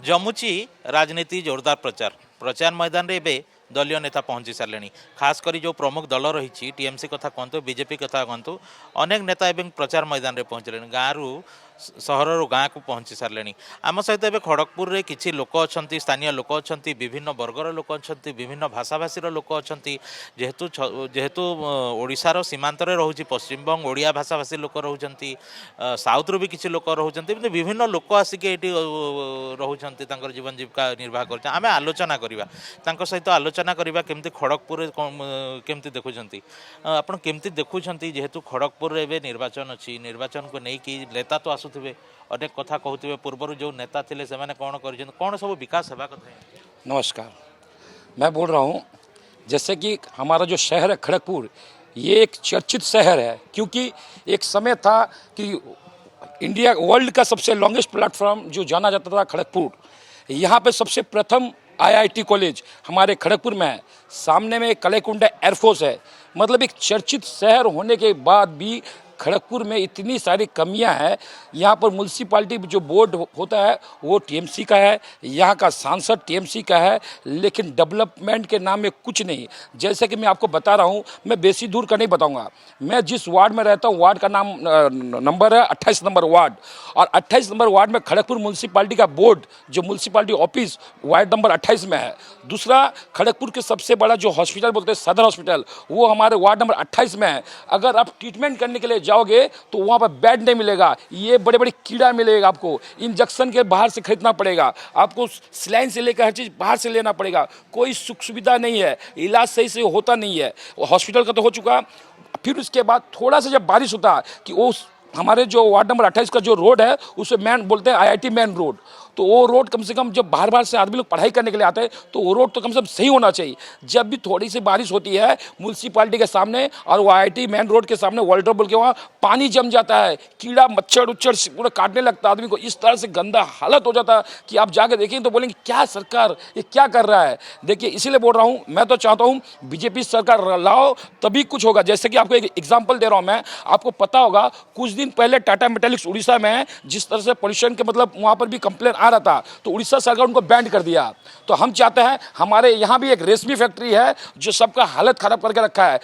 जमुची राजनीति जोरदार प्रचार मैदान रे एबे दलीय नेता पहुंची सारे खास करी जो प्रमुख दल रही टीएमसी कथा कहतु बीजेपी कथा कहतु अनेक नेता एवं प्रचार मैदान में पहुँचले गाँव सहर गाँ को पहुँची सारे आम सहित ए खड़गपुर में किसी लोक अच्छा स्थानीय लोक अच्छा विभिन्न वर्गर लोक अच्छा विभिन्न भाषाभाषी लोक अच्छा जेहेतु जेहेतु ओडिशार सीमांतर रोचे पश्चिमबंग ओडिया भाषाभाषी लोक रोच साउथ्रु भी किसी लोक रोच विभिन्न लोक आसिक ये रोच जीवन जीविका निर्वाह कर आम आलोचना करवा सहित आलोचना करवा केमती खड़गपुर केमती देखुं आपड़ केमती देखुं जेहेतु खड़गपुर एवं निर्वाचन अच्छी निर्वाचन को लेकिन नेता तो आसुवे अनेक कथा कहते पूर्वर जो नेता थे से कौन कौन सब विकास है कथा। नमस्कार, मैं बोल रहा हूँ जैसे कि हमारा जो शहर है खड़गपुर, ये एक चर्चित शहर है क्योंकि एक समय था कि इंडिया वर्ल्ड का सबसे लॉन्गेस्ट प्लेटफॉर्म जो जाना जाता था खड़गपुर। यहाँ पे सबसे प्रथम आईआईटी कॉलेज हमारे खड़गपुर में है, सामने में कलेकुंडा एयरफोर्स है। मतलब एक चर्चित शहर होने के बाद भी खड़गपुर में इतनी सारी कमियां हैं। यहाँ पर म्यूनसिपाल्टी जो बोर्ड होता है वो टीएमसी का है, यहाँ का सांसद टीएमसी का है, लेकिन डेवलपमेंट के नाम में कुछ नहीं। जैसे कि मैं आपको बता रहा हूँ, मैं बेसी दूर का नहीं बताऊँगा। मैं जिस वार्ड में रहता हूँ वार्ड का नाम नंबर है 28 नंबर वार्ड, और 28 नंबर वार्ड में खड़गपुर म्यूनसिपाल्टी का बोर्ड जो म्यूनसिपाल्टी ऑफिस वार्ड नंबर 28 में है। दूसरा, खड़गपुर के सबसे बड़ा जो हॉस्पिटल बोलते हैं सदर हॉस्पिटल, वो हमारे वार्ड नंबर 28 में है। अगर आप ट्रीटमेंट करने के लिए जाओगे तो वहाँ पर बेड नहीं मिलेगा, ये बड़े बड़े कीड़ा मिलेगा, आपको इंजेक्शन के बाहर से खरीदना पड़ेगा, आपको स्लाइन से लेकर हर चीज़ बाहर से लेना पड़ेगा, कोई सुख सुविधा नहीं है, इलाज सही से होता नहीं है। हॉस्पिटल का तो हो चुका। फिर उसके बाद थोड़ा सा जब बारिश होता है कि वो हमारे जो वार्ड नंबर 28 का जो रोड है उसे मेन बोलते हैं आईआईटी मेन रोड, तो वो रोड कम से कम जब बाहर बाहर से आदमी लोग पढ़ाई करने के लिए आते हैं तो वो रोड तो कम से कम सही होना चाहिए। जब भी थोड़ी सी बारिश होती है म्यूनसिपाल्टी के सामने और वो आईआईटी मेन रोड के सामने वाटर बोल के वहाँ पानी जम जाता है, कीड़ा मच्छर उच्छर पूरा काटने लगता है आदमी को। इस तरह से गंदा हालत हो जाता है कि आप जाके देखें तो बोलेंगे क्या सरकार ये क्या कर रहा है। देखिए इसीलिए बोल रहा हूँ, मैं तो चाहता हूँ बीजेपी सरकार लाओ तभी कुछ होगा। जैसे कि आपको एक एग्जाम्पल दे रहा हूँ मैं, आपको पता होगा कुछ दिन पहले टाटा मेटालिक्स उड़ीसा में जिस तरह से पोल्यूशन के मतलब वहाँ पर भी कंप्लेन आ रहा था तो उड़ीसा सरकार उनको बैन कर दिया। तो हम चाहते हैं, हमारे यहाँ भी एक रेशमी फैक्ट्री है जो सबका हालत खराब करके रखा है।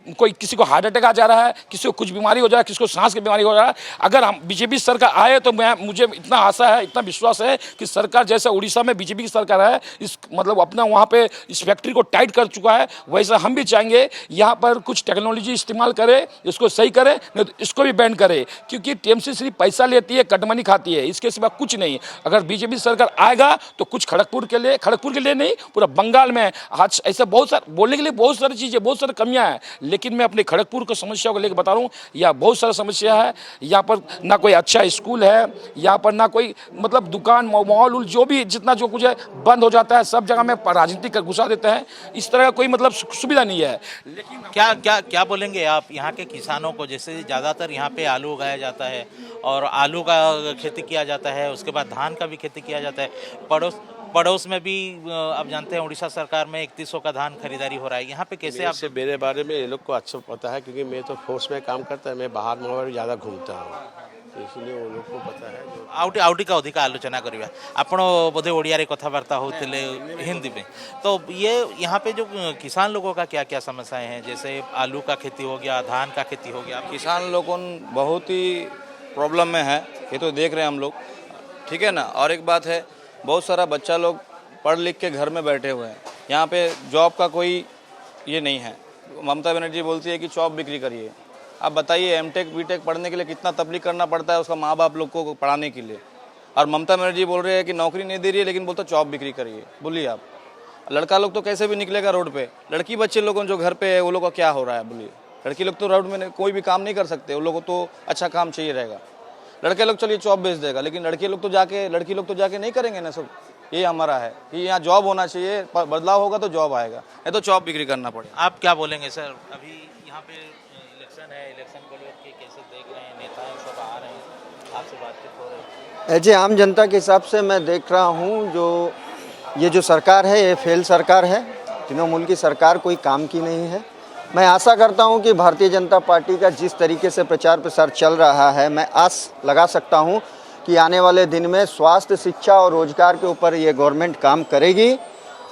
कोई किसी को हार्ट अटैक आ जा रहा है, किसी को कुछ बीमारी हो जा रहा है, किसी को सांस की बीमारी हो रहा है। अगर हम बीजेपी सरकार आए तो मुझे इतना आशा है, इतना विश्वास है कि सरकार जैसे उड़ीसा में बीजेपी की सरकार है इस मतलब अपना वहाँ पे इस फैक्ट्री को टाइट कर चुका है, वैसा हम भी चाहेंगे यहाँ पर कुछ टेक्नोलॉजी इस्तेमाल करे, इसको सही करे, नहीं तो इसको भी बैन करे। क्योंकि टीएमसी सिर्फ पैसा लेती है, कटमनी खाती है, इसके सिवा कुछ नहीं। अगर बीजेपी सरकार आएगा तो कुछ खड़गपुर के लिए नहीं, पूरा बंगाल में आज ऐसा बहुत सारा बोलने के लिए बहुत सारी चीज़ें, बहुत सारी कमियाँ हैं। लेकिन मैं अपने खड़गपुर की समस्या को लेकर बता रहा हूँ, यहाँ बहुत सारा समस्या है। यहाँ पर ना कोई अच्छा स्कूल है, यहाँ पर ना कोई मतलब दुकान मॉल जो भी जितना जो कुछ है बंद हो जाता है, सब जगह में राजनीति कर घुसा देते हैं। इस तरह का कोई मतलब सुविधा नहीं है। लेकिन क्या क्या क्या बोलेंगे आप यहाँ के किसानों को? जैसे ज़्यादातर यहाँ पे आलू उगाया जाता है और आलू का खेती किया जाता है, उसके बाद धान का भी खेती किया जाता है। पड़ोस में भी आप जानते हैं उड़ीसा सरकार में 3100 का धान खरीदारी हो रहा है। यहाँ पे कैसे आप? मेरे बारे में ये लोग को अच्छा पता है क्योंकि मैं तो फोर्स में काम करता है, मैं बाहर में ज़्यादा घूमता हूँ, इसलिए वो लोग को पता है। आउटी का अधिक आलोचना करिया आपण बोधे ओडिया रे कथबार्ता होते हिंदी में, तो ये यहाँ पे जो किसान लोगों का क्या क्या समस्याएं हैं? जैसे आलू का खेती हो गया, धान का खेती हो गया। किसान लोगों बहुत ही प्रॉब्लम में है, ये तो देख रहे हैं हम लोग, ठीक है ना। और एक बात है, बहुत सारा बच्चा लोग पढ़ लिख के घर में बैठे हुए हैं, यहाँ पे जॉब का कोई ये नहीं है। ममता बनर्जी बोलती है कि जॉब बिक्री करिए। आप बताइए एमटेक बीटेक पढ़ने के लिए कितना तबलीग करना पड़ता है उसका माँ बाप लोग को पढ़ाने के लिए, और ममता बनर्जी बोल रहे हैं कि नौकरी नहीं दे रही है लेकिन बोलता जॉब बिक्री करिए। बोलिए आप, लड़का लोग तो कैसे भी निकलेगा रोड पे, लड़की बच्चे लोगों जो घर पे है वो लोग का क्या हो रहा है? बोलिए, लड़की लोग तो रोड में कोई भी काम नहीं कर सकते, उन लोगों को तो अच्छा काम चाहिए रहेगा। लड़के लोग चलिए जॉब बेच देगा, लेकिन लड़की लोग तो जाके नहीं करेंगे ना सब। ये हमारा है कि यहाँ जॉब होना चाहिए, बदलाव होगा तो जॉब आएगा, नहीं तो जॉब बिक्री करना पड़ेगा। आप क्या बोलेंगे सर? अभी यहाँ पे इलेक्शन है, इलेक्शन को लेकर कैसे देख रहे हैं? नेता सब आ रहे हैं, आपसे बातचीत हो रही है? एज ए आम जनता के हिसाब से मैं देख रहा हूँ ये जो सरकार है ये फेल सरकार है, तृणमूल की सरकार कोई काम की नहीं है। मैं आशा करता हूं कि भारतीय जनता पार्टी का जिस तरीके से प्रचार प्रसार चल रहा है, मैं आस लगा सकता हूं कि आने वाले दिन में स्वास्थ्य, शिक्षा और रोजगार के ऊपर ये गवर्नमेंट काम करेगी।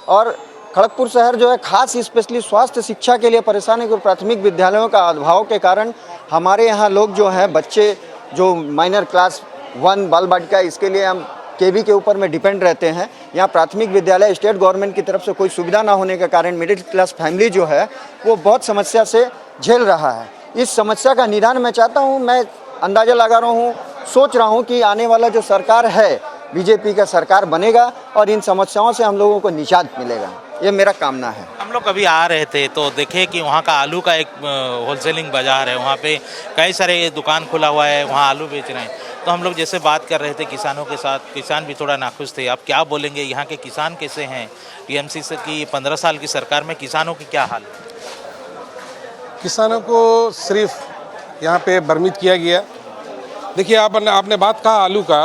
और खड़गपुर शहर जो है खास स्पेशली स्वास्थ्य शिक्षा के लिए परेशान है, क्योंकि प्राथमिक विद्यालयों का अभाव के कारण हमारे यहाँ लोग जो हैं, बच्चे जो माइनर क्लास 1 बाल बालिका, इसके लिए हम केवी के ऊपर में डिपेंड रहते हैं। यहाँ प्राथमिक विद्यालय स्टेट गवर्नमेंट की तरफ से कोई सुविधा ना होने के कारण मिडिल क्लास फैमिली जो है वो बहुत समस्या से झेल रहा है। इस समस्या का निदान मैं चाहता हूँ, मैं अंदाज़ा लगा रहा हूँ, सोच रहा हूँ कि आने वाला जो सरकार है बीजेपी का सरकार बनेगा और इन समस्याओं से हम लोगों को निजात मिलेगा, ये मेरा कामना है। हम लोग कभी आ रहे थे तो देखे कि वहाँ का आलू का एक होलसेलिंग बाजार है, वहाँ पे कई सारे दुकान खुला हुआ है, वहाँ आलू बेच रहे हैं। तो हम लोग जैसे बात कर रहे थे किसानों के साथ, किसान भी थोड़ा नाखुश थे। आप क्या बोलेंगे, यहाँ के किसान कैसे हैं? टीएमसी से की 15 साल की सरकार में किसानों की क्या हाल है? किसानों को सिर्फ यहाँ पे भ्रमित किया गया। देखिए, आपने बात कहा आलू का।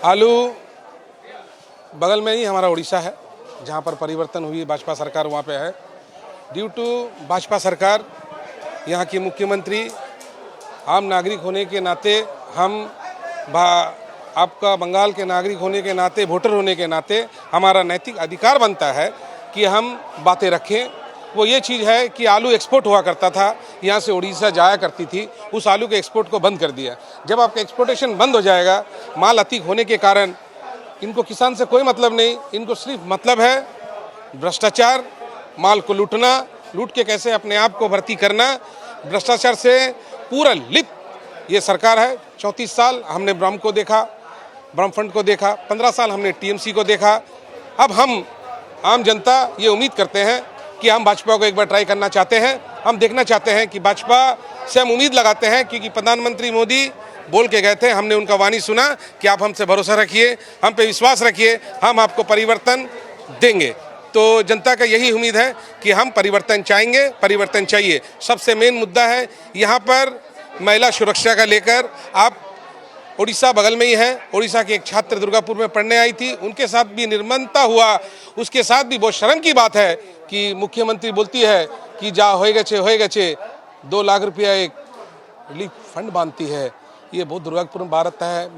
आलू बगल में ही हमारा उड़ीसा है, जहाँ पर परिवर्तन हुई, भाजपा सरकार वहाँ पे है। ड्यू टू भाजपा सरकार, यहाँ की मुख्यमंत्री, आम नागरिक होने के नाते आपका बंगाल के नागरिक होने के नाते, वोटर होने के नाते हमारा नैतिक अधिकार बनता है कि हम बातें रखें। वो ये चीज़ है कि आलू एक्सपोर्ट हुआ करता था, यहाँ से उड़ीसा जाया करती थी, उस आलू के एक्सपोर्ट को बंद कर दिया। जब आपका एक्सपोर्टेशन बंद हो जाएगा, माल अतिक होने के कारण इनको किसान से कोई मतलब नहीं, इनको सिर्फ मतलब है भ्रष्टाचार, माल को लूटना, लूट के कैसे अपने आप को भर्ती करना। भ्रष्टाचार से पूरा लिप्त ये सरकार है। 34 साल हमने ब्रह्म को देखा, ब्रह्म फंड को देखा, 15 साल हमने टीएमसी को देखा। अब हम आम जनता ये उम्मीद करते हैं कि हम भाजपा को एक बार ट्राई करना चाहते हैं। हम देखना चाहते हैं कि भाजपा से हम उम्मीद लगाते हैं, क्योंकि प्रधानमंत्री मोदी बोल के गए थे, हमने उनका वाणी सुना कि आप हमसे भरोसा रखिए, हम पे विश्वास रखिए, हम आपको परिवर्तन देंगे। तो जनता का यही उम्मीद है कि हम परिवर्तन चाहेंगे, परिवर्तन चाहिए। सबसे मेन मुद्दा है यहाँ पर महिला सुरक्षा का लेकर। आप उड़ीसा बगल में ही है, उड़ीसा की एक छात्र दुर्गापुर में पढ़ने आई थी, उनके साथ भी निर्ममता हुआ। उसके साथ भी बहुत शर्म की बात है कि मुख्यमंत्री बोलती है कि जा होएगा चे 2 लाख रुपया एक रिलीफ फंड बांधती है। ये बहुत दुर्भाग्यपूर्ण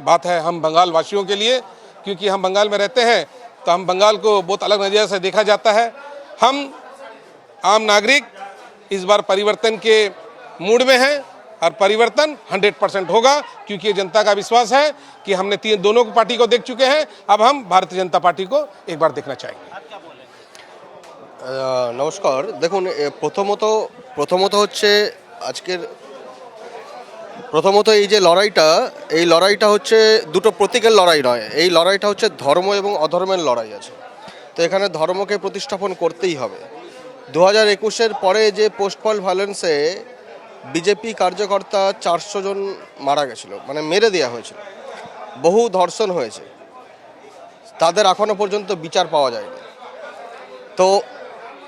बात है हम बंगाल वासियों के लिए, क्योंकि हम बंगाल में रहते हैं तो हम बंगाल को बहुत अलग नज़रिए से देखा जाता है। हम आम नागरिक इस बार परिवर्तन के मूड में हैं और परिवर्तन 100% होगा, क्योंकि जनता का विश्वास है कि हमने दोनों पार्टी को देख चुके हैं। अब हम भारतीय जनता पार्टी को एक बार देखना चाहेंगे। নমস্কার। দেখুন, প্রথমত হচ্ছে আজকের প্রথমত এই যে লড়াইটা হচ্ছে দুটো প্রতীকের লড়াই নয়, এই লড়াইটা হচ্ছে ধর্ম এবং অধর্মের লড়াই আছে। তো এখানে ধর্মকে প্রতিস্থাপন করতেই হবে। 2021-এর পরে যে পোস্টপল ভায়োলেন্সে বিজেপি কার্যকর্তা 400 জন মারা গেছিল, মানে মেরে দেওয়া হয়েছিল, বহু ধর্ষণ হয়েছে, তাদের এখনও পর্যন্ত বিচার পাওয়া যায়নি। তো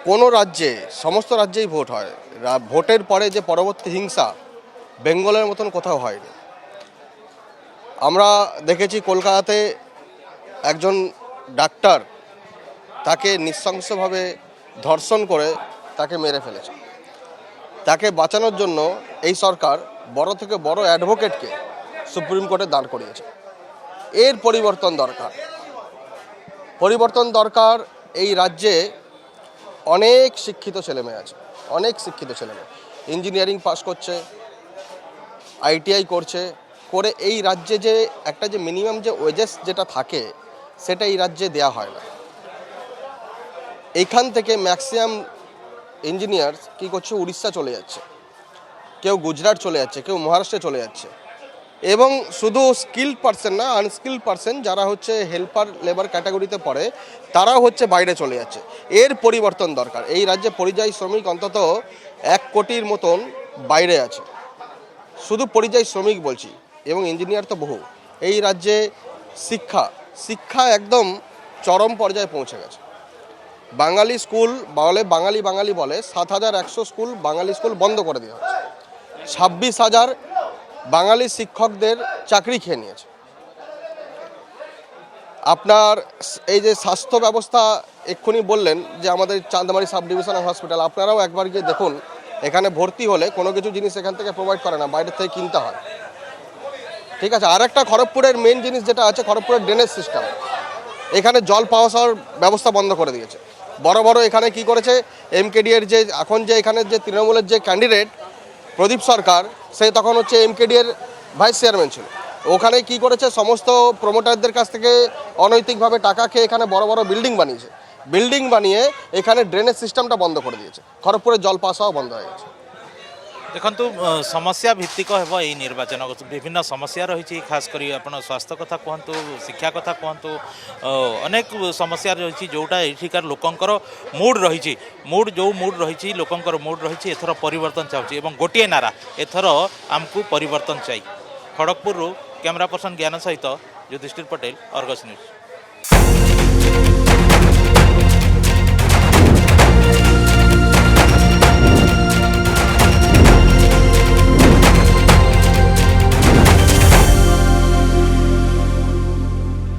কোনো রাজ্যে, সমস্ত রাজ্যেই ভোট হয়, ভোটের পরে যে পরবর্তী হিংসা বেঙ্গলের মতন কোথাও হয়নি। আমরা দেখেছি কলকাতাতে একজন ডাক্তার, তাকে নৃশংসভাবে ধর্ষণ করে তাকে মেরে ফেলেছে। তাকে বাঁচানোর জন্য এই সরকার বড় থেকে বড় অ্যাডভোকেটকে সুপ্রিম কোর্টে দাঁড় করিয়েছে। এর পরিবর্তন দরকার। এই রাজ্যে অনেক শিক্ষিত ছেলেমেয়ে আছে, অনেক শিক্ষিত ছেলেমেয়ে ইঞ্জিনিয়ারিং পাস করছে, আইটিআই করছে, করে এই রাজ্যে যে একটা যে মিনিমাম যে ওয়েজেস যেটা থাকে সেটা এই রাজ্যে দেয়া হয় না। এইখান থেকে ম্যাক্সিমাম ইঞ্জিনিয়ার কী করছে, উড়িষ্যা চলে যাচ্ছে, কেউ গুজরাট চলে যাচ্ছে, কেউ মহারাষ্ট্রে চলে যাচ্ছে। এবং শুধু স্কিল্ড পার্সন না, আনস্কিল্ড পার্সন যারা হচ্ছে হেল্পার লেবার ক্যাটাগরিতে পড়ে, তারাও হচ্ছে বাইরে চলে যাচ্ছে। এর পরিবর্তন দরকার। এই রাজ্যে পরিযায়ী শ্রমিক অন্তত 1 কোটির মতন বাইরে আছে, শুধু পরিযায়ী শ্রমিক বলছি, এবং ইঞ্জিনিয়ার তো বহু। এই রাজ্যে শিক্ষা একদম চরম পর্যায়ে পৌঁছে গেছে। বাঙালি স্কুল বলে, বাঙালি বলে 7100 স্কুল, বাঙালি স্কুল বন্ধ করে দেওয়া হয়েছে। 26,000 বাঙালি শিক্ষকদের চাকরি খেয়ে নিয়েছে। আপনার এই যে স্বাস্থ্য ব্যবস্থা এক্ষুনি বললেন যে আমাদের চাঁদমারি সাব ডিভিশনাল হসপিটাল, আপনারাও একবার গিয়ে দেখুন, এখানে ভর্তি হলে কোনো কিছু জিনিস এখান থেকে প্রোভাইড করে না, বাইরে থেকে কিনতে হয়। ঠিক আছে। আর একটা খড়গপুরের মেন জিনিস যেটা আছে, খড়গপুরের ড্রেনেজ সিস্টেম, এখানে জল পাওয়া যাওয়ার ব্যবস্থা বন্ধ করে দিয়েছে। বড় বড় এখানে কি করেছে, এমকেডি এর যে এখন যে এখানে যে তৃণমূলের যে ক্যান্ডিডেট প্রদীপ সরকার, সে তখন হচ্ছে এমকেডি এর ভাইস চেয়ারম্যান ছিল। ওখানে কি করেছে, সমস্ত প্রমোটারদের কাছ থেকে অনৈতিকভাবে টাকা খেয়ে এখানে বড় বড় বিল্ডিং বানিয়েছে। বিল্ডিং বানিয়ে এখানে ড্রেনেজ সিস্টেমটা বন্ধ করে দিয়েছে, খড়গপুরের জল পাওয়া সহ বন্ধ হয়ে গেছে। ଦେଖନ୍ତୁ ସମସ୍ୟା ଭିତ୍ତିକ ହେବ ଏଇ ନିର୍ବାଚନ ବିଭିନ୍ନ ସମସ୍ୟା ରହିଛି ଖାସ କରି ଆପଣ ସ୍ୱାସ୍ଥ୍ୟ କଥା କୁହନ୍ତୁ ଶିକ୍ଷା କଥା କୁହନ୍ତୁ ଅନେକ ସମସ୍ୟା ରହିଛି ଯେଉଁଟା ଏଠିକାର ଲୋକଙ୍କର ମୁଡ୍ ରହିଛି ଯେଉଁ ମୁଡ୍ ରହିଛି ଲୋକଙ୍କର ମୁଡ୍ ରହିଛି ଏଥର ପରିବର୍ତ୍ତନ ଚାହୁଁଛି ଏବଂ ଗୋଟିଏ ନାରା ଏଥର ଆମକୁ ପରିବର୍ତ୍ତନ ଚାই ଖଡ଼ଗପୁରରୁ କ୍ୟାମେରା ପର୍ସନ ଜ୍ଞାନ ସହିତ ଯୁଧିଷ୍ଠିର ପଟେଲ ଅର୍ଗସ୍ ନ୍ୟୁଜ୍।